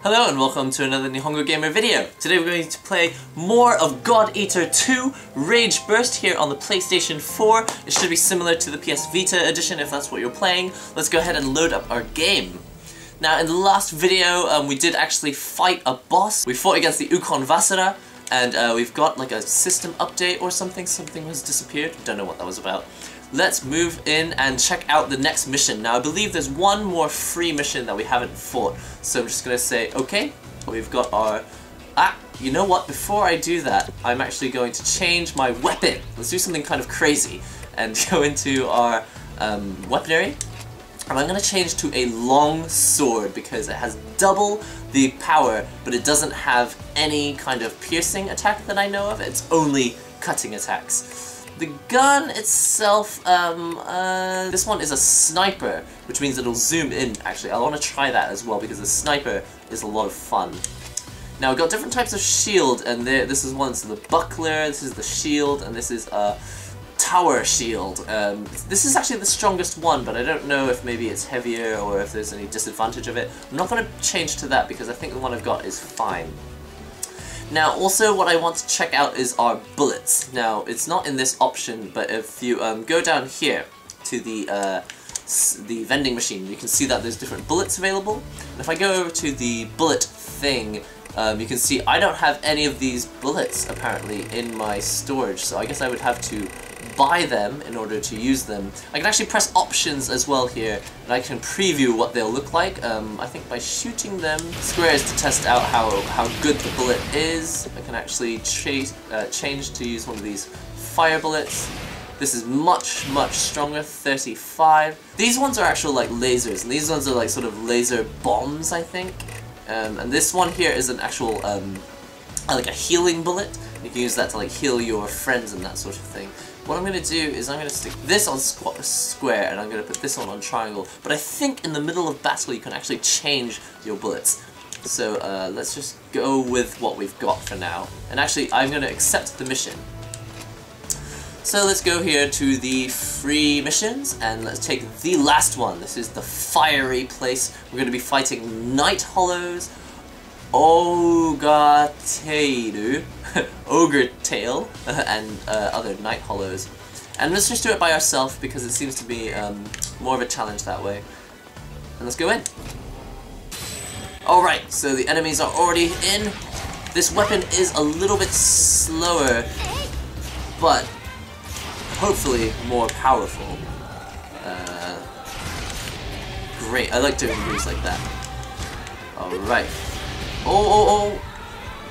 Hello and welcome to another NihongoGamer video. Today we're going to play more of God Eater 2 Rage Burst here on the PlayStation 4. It should be similar to the PS Vita edition if that's what you're playing. Let's go ahead and load up our game. Now in the last video we did actually fight a boss. We fought against the Ukon Vasara and we've got like a system update or something. Something has disappeared. Don't know what that was about. Let's move in and check out the next mission. Now I believe there's one more free mission that we haven't fought, so I'm just gonna say okay. We've got our... you know what, before I do that I'm actually going to change my weapon. Let's do something kind of crazy and go into our weaponry, and I'm gonna change to a long sword because it has double the power but it doesn't have any kind of piercing attack that I know of. It's only cutting attacks. The gun itself, this one is a sniper, which means it'll zoom in. Actually, I want to try that as well because the sniper is a lot of fun. Now we've got different types of shield, and this is one, so the buckler, this is the shield, and this is a tower shield. This is actually the strongest one, but I don't know if maybe it's heavier or if there's any disadvantage of it. I'm not going to change to that because I think the one I've got is fine. Now also what I want to check out is our bullets. Now it's not in this option, but if you go down here to the vending machine, you can see that there's different bullets available. And if I go over to the bullet thing, you can see I don't have any of these bullets apparently in my storage, so I guess I would have to buy them in order to use them. I can actually press options as well here, and I can preview what they'll look like. I think by shooting them, squares to test out how good the bullet is. I can actually change to use one of these fire bullets. This is much stronger, 35. These ones are actual like lasers, and these ones are like sort of laser bombs, I think. And this one here is an actual like a healing bullet. You can use that to like heal your friends and that sort of thing. What I'm going to do is I'm going to stick this on square and I'm going to put this one on triangle, but I think in the middle of battle you can actually change your bullets. So let's just go with what we've got for now. And actually I'm going to accept the mission. So let's go here to the free missions and let's take the last one. This is the fiery place. We're going to be fighting Night Hollows, Ogateiru, Ogre Tail, and other Night Hollows. And let's just do it by ourselves because it seems to be more of a challenge that way. And let's go in. Alright, so the enemies are already in. This weapon is a little bit slower, but hopefully more powerful. Great, I like doing moves like that. Alright. Oh.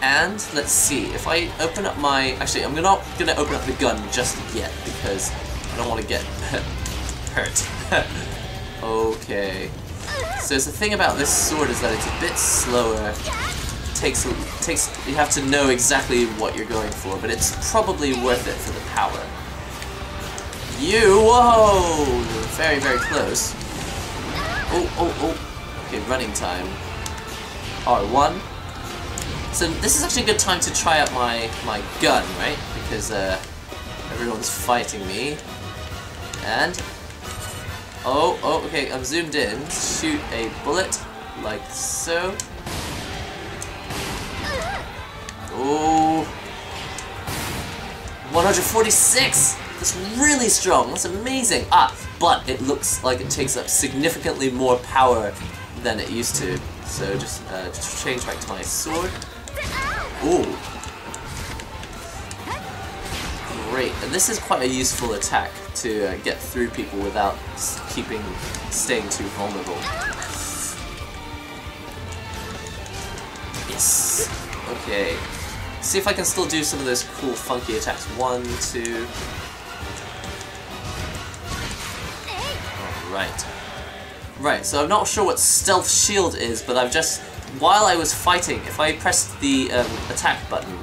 And let's see, if I open up my... Actually, I'm not going to open up the gun just yet because I don't want to get hurt. Okay. So the thing about this sword is that it's a bit slower. You have to know exactly what you're going for, but it's probably worth it for the power. Whoa! Very close. Oh. Okay, running time. R1. So this is actually a good time to try out my gun, right? Because everyone's fighting me. And okay, I'm zoomed in. Shoot a bullet like so. Oh, 146. That's really strong. That's amazing. But it looks like it takes up significantly more power than it used to. So just change back to my sword. Ooh. Great, and this is quite a useful attack to get through people without staying too vulnerable. Yes. Okay. See if I can still do some of those cool funky attacks. 1, 2. Alright. Right, so I'm not sure what stealth shield is, but I've just... While I was fighting, if I pressed the attack button,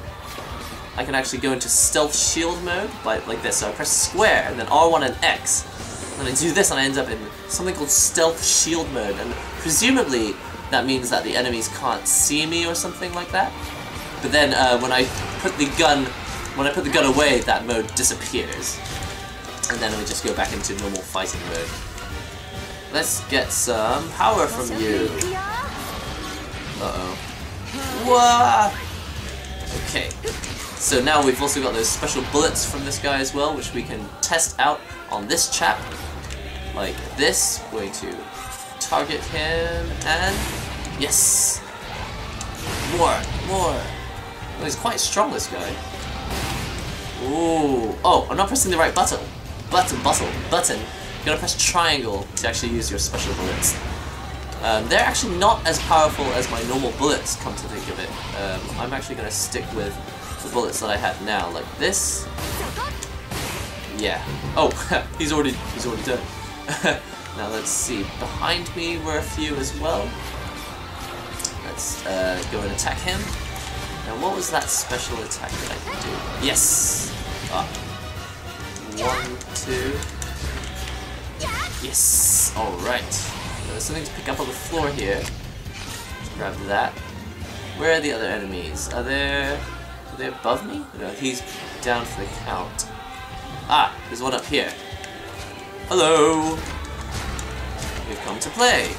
I can actually go into stealth shield mode, like this. So I press square, and then R1 and X, and I do this, and I end up in something called stealth shield mode, and presumably that means that the enemies can't see me or something like that. But then when I put the gun away, that mode disappears, and then we just go back into normal fighting mode. Let's get some power from you. Uh-oh. Whoa! Okay. So now we've also got those special bullets from this guy as well, which we can test out on this chap. Like this. Going to target him, and yes! More! Well, he's quite strong, this guy. Ooh. Oh, I'm not pressing the right button. Button. You gotta press triangle to actually use your special bullets. They're actually not as powerful as my normal bullets, come to think of it. I'm actually gonna stick with the bullets that I have now, like this. Yeah. Oh, he's already done. Now let's see. Behind me were a few as well. Let's go and attack him. Now, what was that special attack that I can do? Yes! Ah. 1, 2. Yes! Alright. There's something to pick up on the floor here. Let's grab that. Where are the other enemies? Are they above me? No, he's down for the count. Ah! There's one up here. Hello! We've come to play.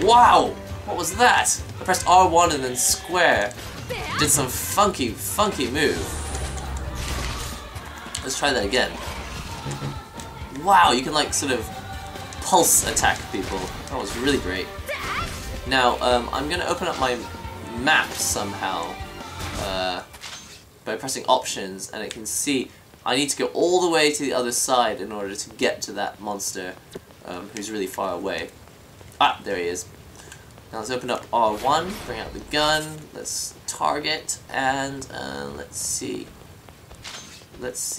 Wow! What was that? I pressed R1 and then square. Did some funky move. Let's try that again. Wow, you can like sort of pulse attack people. That was really great. Now, I'm gonna open up my map somehow by pressing options, and it can see I need to go all the way to the other side in order to get to that monster who's really far away. Ah, there he is. Now let's open up R1, bring out the gun, let's target, and let's see. Let's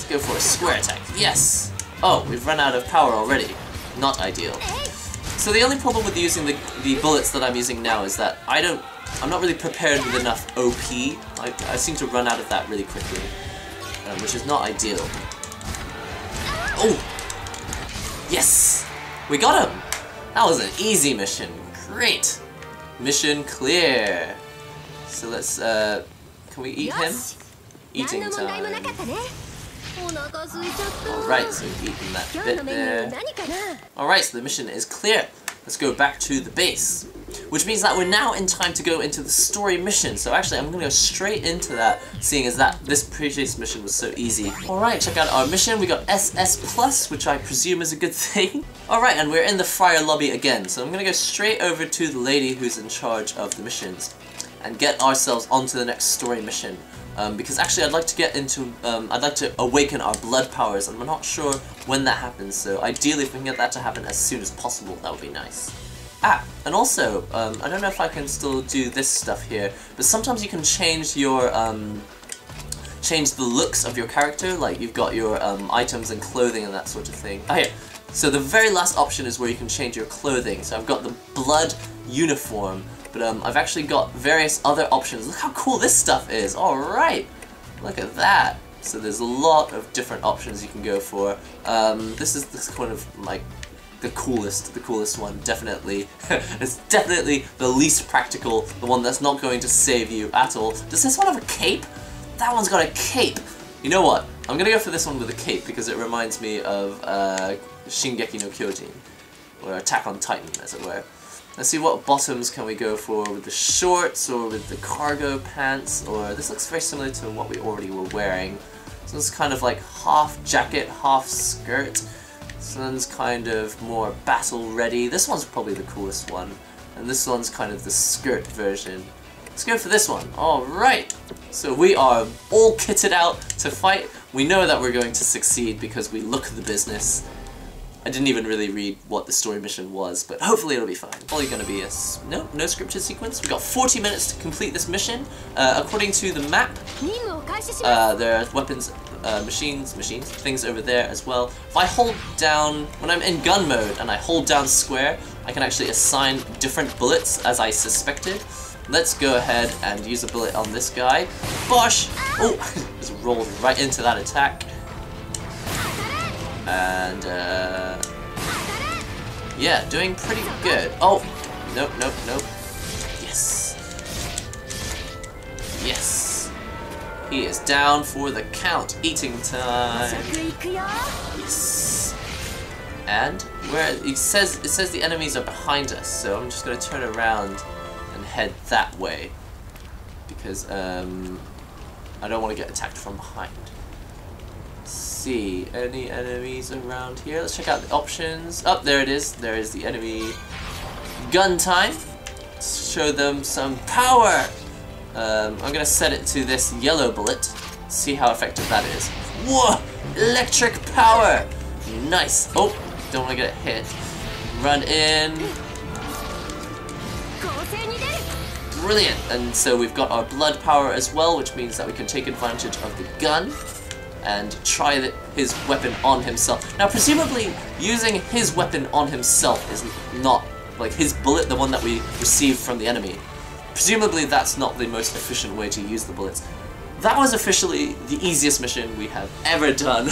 go for a square attack. Yes! Oh, we've run out of power already. Not ideal. So the only problem with using the bullets that I'm using now is that I'm not really prepared with enough OP. I seem to run out of that really quickly, which is not ideal. Oh! Yes! We got him! That was an easy mission. Great! Mission clear. So let's, can we eat him? Eating time. Alright, so we've eaten that bit there. Alright, so the mission is clear. Let's go back to the base. Which means that we're now in time to go into the story mission. So actually, I'm going to go straight into that, seeing as that this previous mission was so easy. Alright, check out our mission. We got SS+, which I presume is a good thing. Alright, and we're in the Friar lobby again. So I'm going to go straight over to the lady who's in charge of the missions and get ourselves onto the next story mission. Because actually I'd like to get into, I'd like to awaken our blood powers, and I'm not sure when that happens, so ideally if we can get that to happen as soon as possible, that would be nice. Ah, and also, I don't know if I can still do this stuff here, but sometimes you can change your, change the looks of your character, like you've got your items and clothing and that sort of thing. Ah, here. So the very last option is where you can change your clothing. So I've got the blood uniform, but I've actually got various other options. Look how cool this stuff is! Alright! Look at that! So there's a lot of different options you can go for. This is kind of like the coolest one, definitely. It's definitely the least practical, the one that's not going to save you at all. Does this one have a cape? That one's got a cape! You know what? I'm gonna go for this one with a cape because it reminds me of Shingeki no Kyojin, or Attack on Titan, as it were. Let's see what bottoms can we go for with the shorts or with the cargo pants, or this looks very similar to what we already were wearing. So it's kind of like half jacket, half skirt. This one's kind of more battle ready. This one's probably the coolest one. And this one's kind of the skirt version. Let's go for this one. Alright! So we are all kitted out to fight. We know that we're going to succeed because we look the business. I didn't even really read what the story mission was, but hopefully it'll be fine. Probably going to be no scripted sequence. We've got 40 minutes to complete this mission. According to the map, there are weapons, machines, things over there as well. If I hold down, when I'm in gun mode and I hold down square, I can actually assign different bullets as I suspected. Let's go ahead and use a bullet on this guy. Bosh! Oh, just rolled right into that attack. And, yeah, doing pretty good. Oh, nope. Yes. Yes. He is down for the count. Eating time. Yes. And where it says the enemies are behind us, so I'm just gonna turn around and head that way because I don't want to get attacked from behind. Let's see, any enemies around here? Let's check out the options. Oh, there it is. There is the enemy gun time. Let's show them some power. I'm gonna set it to this yellow bullet. See how effective that is. Whoa! Electric power! Nice! Oh, don't want to get hit. Run in. Brilliant! And so we've got our blood power as well, which means that we can take advantage of the gun and try his weapon on himself. Now, presumably, using his weapon on himself is not, like, his bullet, the one that we received from the enemy. Presumably, that's not the most efficient way to use the bullets. That was officially the easiest mission we have ever done.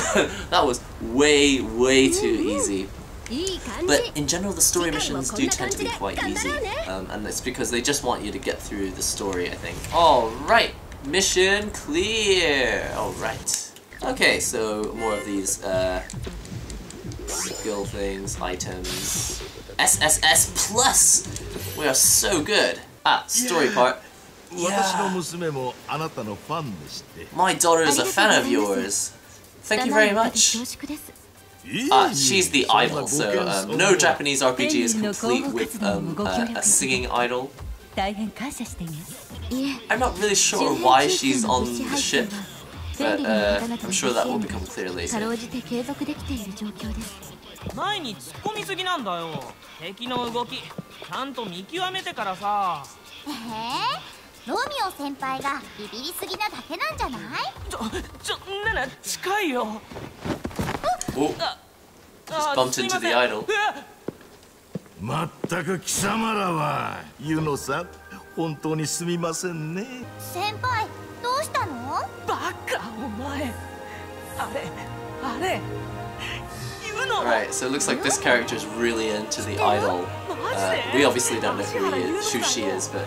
That was way, way too easy. But in general, the story missions do tend to be quite easy. And it's because they just want you to get through the story, I think. Alright, mission clear! Alright. Okay, so more of these skill things, items. SSS Plus! We are so good! Ah, story part. Yeah. My daughter is a fan of yours. Thank you very much. She's the idol, so no Japanese RPG is complete with a singing idol. I'm not really sure why she's on the ship, but I'm sure that will become clear later. 前に突っ込みすぎなんだよ。敵の動きちゃんと見極めてからさ。ロミオ先輩がビビりすぎなだけなんじゃない？なら近いよ。Oh, just bumped into the idol. まったく貴様らはユノさん、本当にすみませんね。先輩、どうしたの？バカお前。あれ。Right, so it looks like this character is really into the idol. We obviously don't know who she is, but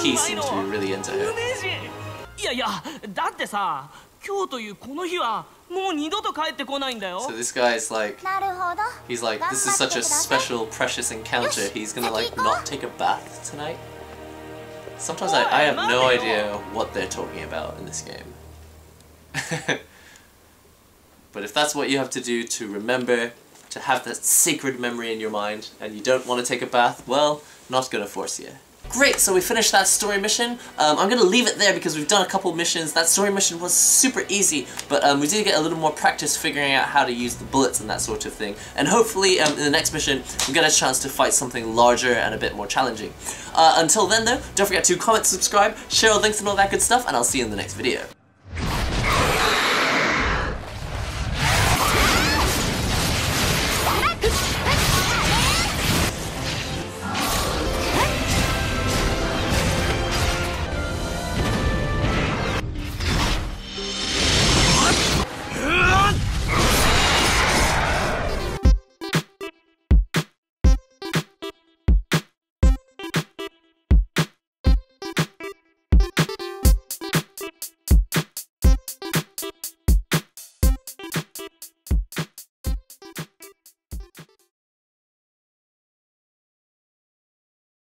he seems to be really into her. いやいや、だってさ、今日というこの日はもう二度と帰ってこないんだよ。 So this guy is like, he's like, this is such a special, precious encounter. He's gonna like not take a bath tonight. Sometimes I have no idea what they're talking about in this game. But if that's what you have to do to remember, to have that sacred memory in your mind, and you don't want to take a bath, well, not gonna force you. Great, so we finished that story mission. I'm gonna leave it there because we've done a couple missions. That story mission was super easy, but we did get a little more practice figuring out how to use the bullets and that sort of thing. And hopefully in the next mission, we'll get a chance to fight something larger and a bit more challenging. Until then though, don't forget to comment, subscribe, share all links and all that good stuff, and I'll see you in the next video.